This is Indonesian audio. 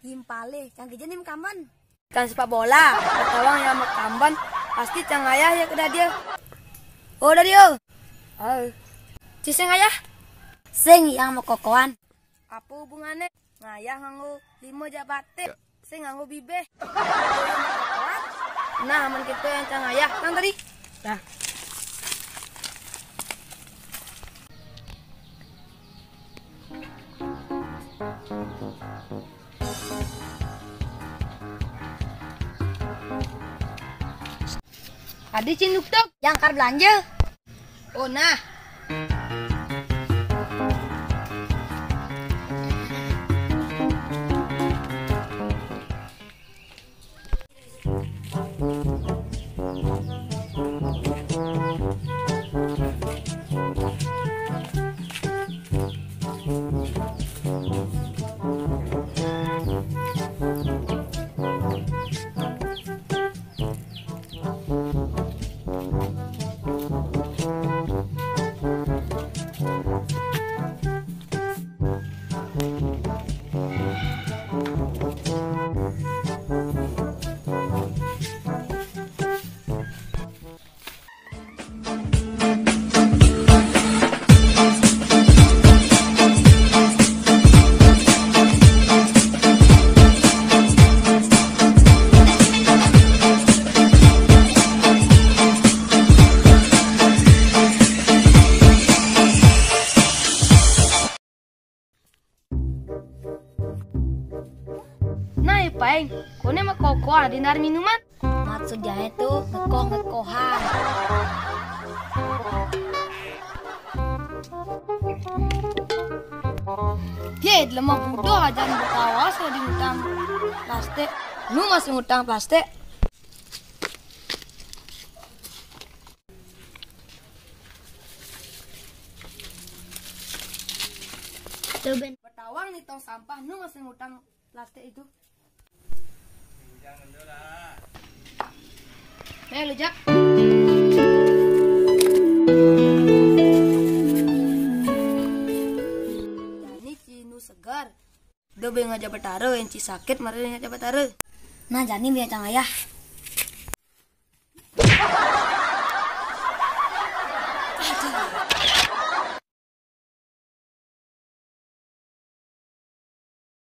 Gimpale, cang kejen nim kamban. Kan sepak bola, ketawang yang makamban pasti cang ayah ya kedah dia. Oh dah dia. Oh. Ciseng ayah. Sing yang mau kokoan. Apa hubungannya? Ngayah nganggo 5 jabate. Sing nganggo bibeh. Nah, aman kita yang cang ayah kan tadi. Nah. Adi cinduk dok, Yang kar belanja. oh nah. Nah, Ipeng, kone mah kokoh di nar minuman. Maksudnya itu ngekoh-ngekohan. Ye, lemah bodoh aja berkawas di ngutang plastik. Lu masih ngutang plastik. Coba. Bertawang nih tong sampah, lu masih ngutang plastik itu. Lu Jak. Ini cinu segar. Udah ngajak betare, yang ci sakit, mari ngajak betare. Nah, jadi biar cang ayah.